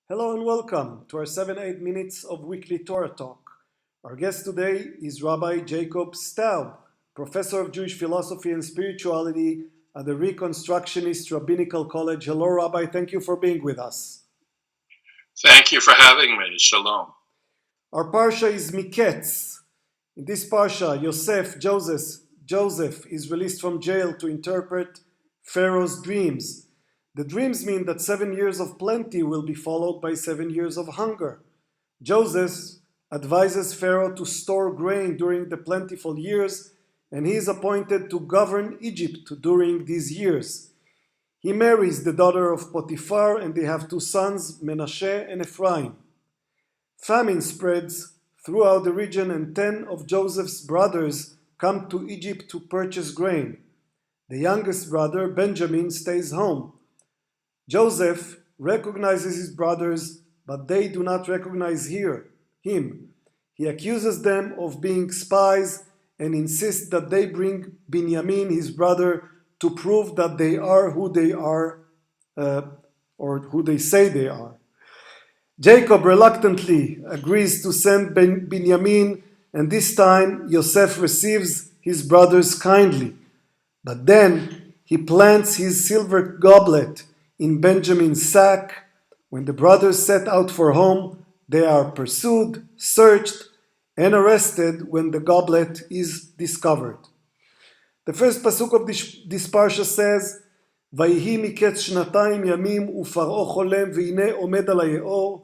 Hello and welcome to our 7-8 minutes of weekly Torah talk. Our guest today is Rabbi Jacob Staub, professor of Jewish philosophy and spirituality at the Reconstructionist Rabbinical College. Hello, Rabbi. Thank you for being with us. Thank you for having me. Shalom. Our parsha is Miketz. In this parsha, Joseph is released from jail to interpret Pharaoh's dreams. The dreams mean that 7 years of plenty will be followed by 7 years of hunger. Joseph advises Pharaoh to store grain during the plentiful years, and he is appointed to govern Egypt during these years. He marries the daughter of Potiphar, and they have two sons, Menashe and Ephraim. Famine spreads throughout the region, and 10 of Joseph's brothers come to Egypt to purchase grain. The youngest brother, Benjamin, stays home. Joseph recognizes his brothers, but they do not recognize him. He accuses them of being spies and insists that they bring Binyamin, his brother, to prove that they are who they are, or who they say they are. Jacob reluctantly agrees to send Binyamin, and this time Yosef receives his brothers kindly. But then he plants his silver goblet in Benjamin's sack. When the brothers set out for home, they are pursued, searched, and arrested when the goblet is discovered. The first pasuk of this parsha says, "Vayhi miketz shnatayim yamim uFar'o cholem ve'ine omed al ha'yeor."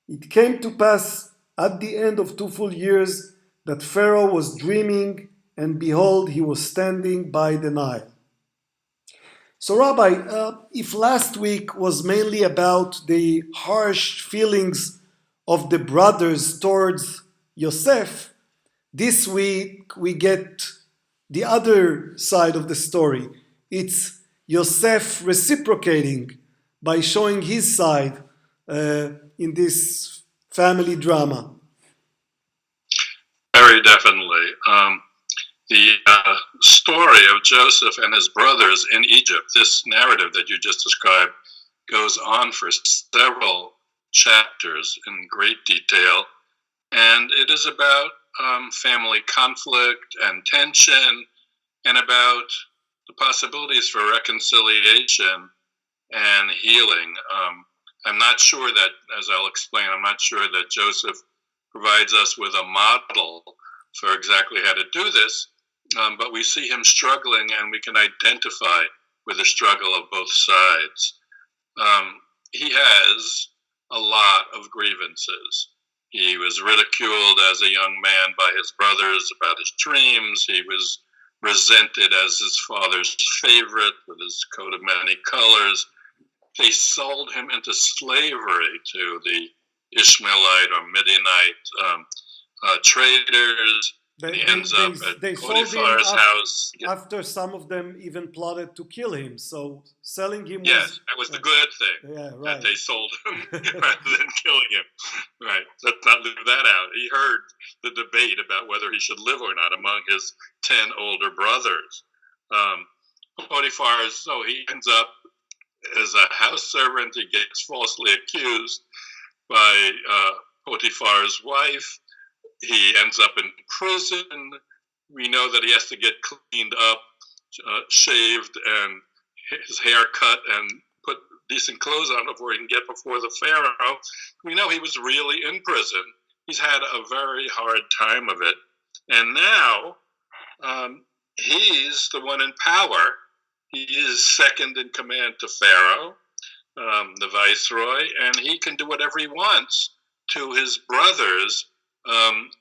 It came to pass at the end of 2 full years that Pharaoh was dreaming, and behold, he was standing by the Nile. So, Rabbi, if last week was mainly about the harsh feelings of the brothers towards Yosef, this week we get the other side of the story. It's Yosef reciprocating by showing his side in this family drama. Very definitely. The story of Joseph and his brothers in Egypt, this narrative that you just described, goes on for several chapters in great detail. And it is about family conflict and tension, and about the possibilities for reconciliation and healing. I'm not sure that, as I'll explain, I'm not sure that Joseph provides us with a model for exactly how to do this, but we see him struggling, and we can identify with the struggle of both sides. He has a lot of grievances. He was ridiculed as a young man by his brothers about his dreams. He was resented as his father's favorite with his coat of many colors. They sold him into slavery to the Ishmaelite or Midianite traders. He ends up at Potiphar's house. After some of them even plotted to kill him. So selling him that was the good thing. Yeah, right. That they sold him rather than killing him. Right. Let's not leave that out. He heard the debate about whether he should live or not among his 10 older brothers. So he ends up as a house servant. He gets falsely accused by Potiphar's wife. He ends up in prison. We know that he has to get cleaned up, shaved, and his hair cut, and put decent clothes on before he can get before the Pharaoh. We know he was really in prison. He's had a very hard time of it. And now he's the one in power. He is second in command to Pharaoh, the viceroy, and he can do whatever he wants to his brothers.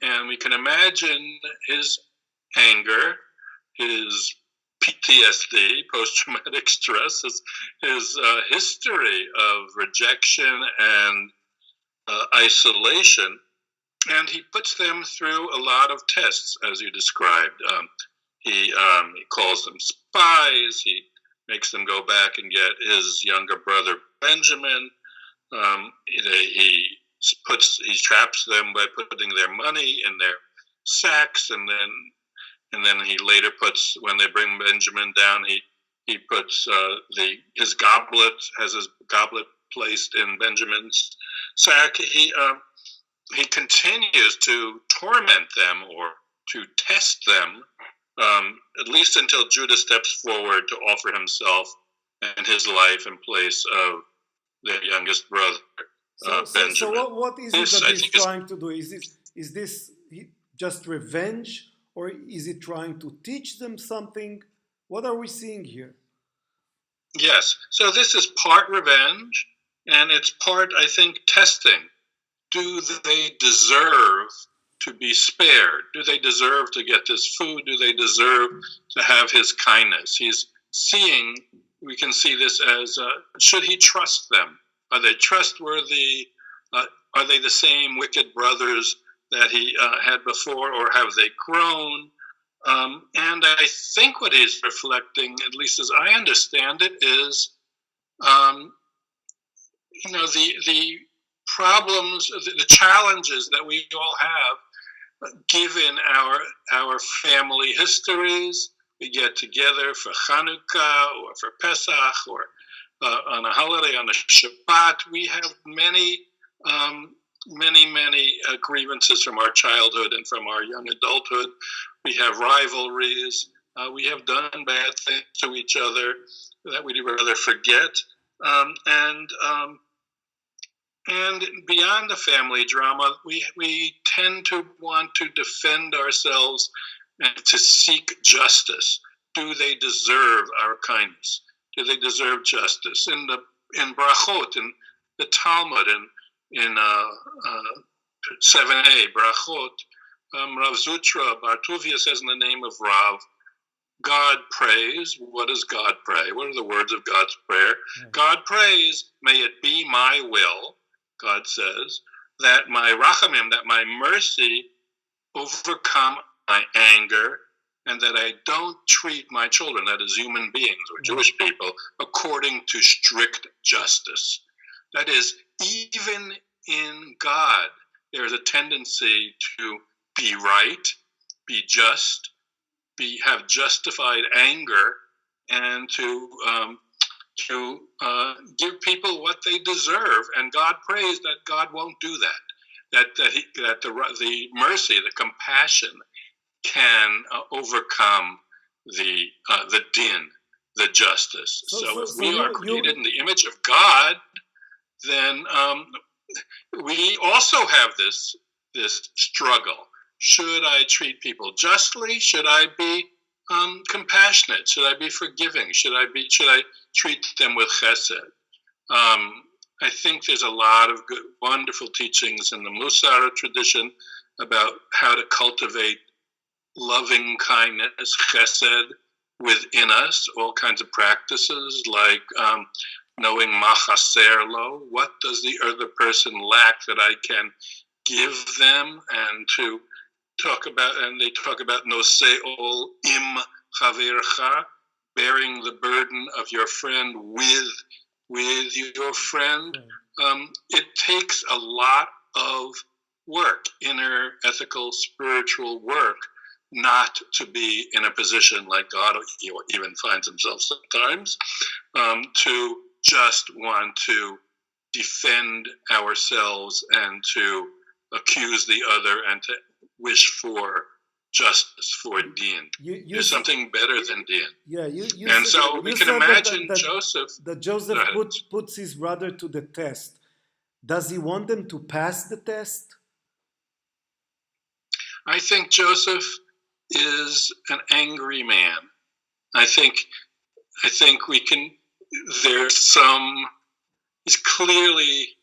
And we can imagine his anger, his PTSD, post-traumatic stress, his history of rejection and isolation. And he puts them through a lot of tests, as you described. He calls them spies. He makes them go back and get his younger brother Benjamin. He traps them by putting their money in their sacks, and then he later puts, when they bring Benjamin down, he puts his goblet placed in Benjamin's So he continues to torment them or to test them, at least until Judah steps forward to offer himself and his life in place of their youngest brother, Benjamin. So what is it that he's trying to do? Is this just revenge, or is he trying to teach them something? What are we seeing here? Yes, so this is part revenge, and it's part, I think, testing. Do they deserve to be spared? Do they deserve to get this food? Do they deserve to have his kindness? He's seeing, we can see this as, should he trust them? Are they trustworthy? Are they the same wicked brothers that he had before, or have they grown? And I think what he's reflecting, at least as I understand it, is, the problems, the challenges that we all have, given our family histories. We get together for Hanukkah or for Pesach or on a holiday, on a Shabbat. We have many grievances from our childhood and from our young adulthood. We have rivalries. We have done bad things to each other that we'd rather forget. And beyond the family drama, we tend to want to defend ourselves and to seek justice. Do they deserve our kindness? Do they deserve justice? In Brachot, in the Talmud, in 7a, Brachot, Rav Zutra Bar Tuvia says in the name of Rav, God prays. What does God pray? What are the words of God's prayer? God prays, may it be my will, God says, that my rachamim, that my mercy overcome my anger, and that I don't treat my children, that is human beings or Jewish people, according to strict justice. That is, even in God, there is a tendency to be right, be just, have justified anger, and to give people what they deserve. And God prays that God won't do that. That the mercy, the compassion, can overcome the din, the justice. So if we are created in the image of God, then we also have this struggle. Should I treat people justly? Should I be compassionate? Should I be forgiving? Should I treat them with chesed? I think there's a lot of good, wonderful teachings in the Musar tradition about how to cultivate loving kindness, chesed, within us. All kinds of practices like knowing ma chaser lo, what does the other person lack that I can give them, and to talk about, and they talk about nose'ol im chavercha, bearing the burden of your friend with your friend. It takes a lot of work, inner, ethical, spiritual work, not to be in a position like God even finds himself sometimes, to just want to defend ourselves and to accuse the other and to wish for justice, for din. There's something better than din. Yeah, and so we can imagine Joseph. That Joseph puts his brother to the test. Does he want them to pass the test? I think Joseph is an angry man. I think we can. He's clearly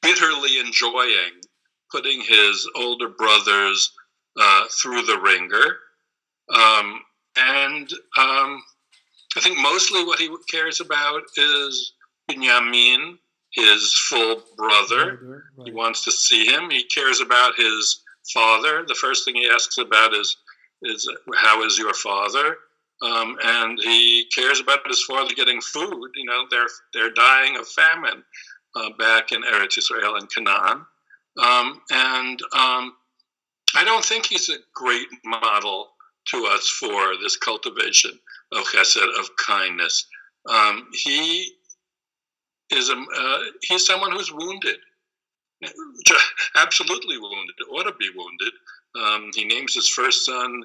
bitterly enjoying putting his older brothers through the ringer. And I think mostly what he cares about is Binyamin, his full brother. Right. He wants to see him. He cares about his father. The first thing he asks about is how is your father? And he cares about his father getting food. You know, they're dying of famine back in Eretz Israel and Canaan. I don't think he's a great model to us for this cultivation of chesed, of kindness. he's someone who's wounded, absolutely wounded, ought to be wounded. He names his first son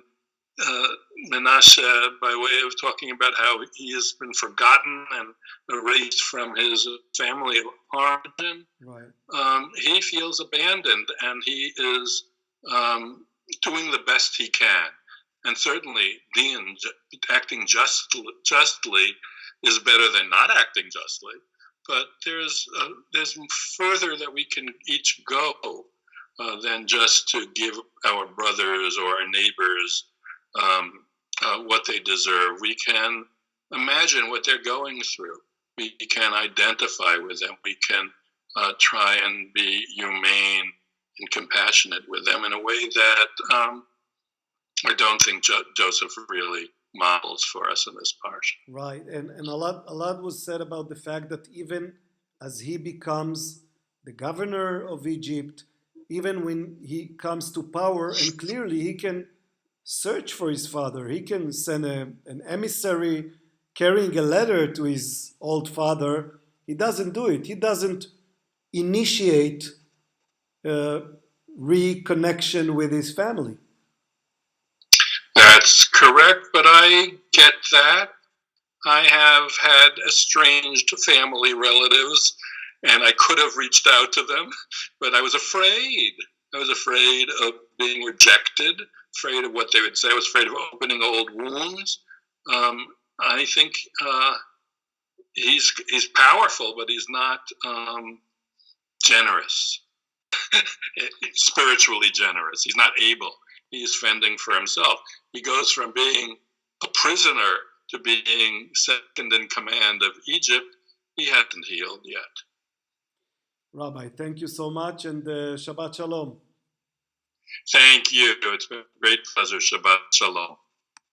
Menashe by way of talking about how he has been forgotten and erased from his family of origin. Right. He feels abandoned, and he is doing the best he can. And certainly, Dean acting justly is better than not acting justly. But there's further that we can each go than just to give our brothers or our neighbors what they deserve. We can imagine what they're going through. We can identify with them. We can try and be humane and compassionate with them in a way that I don't think Joseph really models for us in this parsha. Right, and a lot was said about the fact that even as he becomes the governor of Egypt, even when he comes to power, and clearly he can search for his father, he can send an emissary carrying a letter to his old father. He doesn't do it. He doesn't initiate reconnection with his family. That's correct, but I get that. I have had estranged family relatives, and I could have reached out to them, but I was afraid. I was afraid of being rejected, afraid of what they would say. I was afraid of opening old wounds. I think he's powerful, but he's not generous, spiritually generous. He's not able. He's fending for himself. He goes from being a prisoner to being second in command of Egypt. He hasn't healed yet. Rabbi, thank you so much, and Shabbat Shalom. Thank you. It's been a great pleasure. Shabbat Shalom.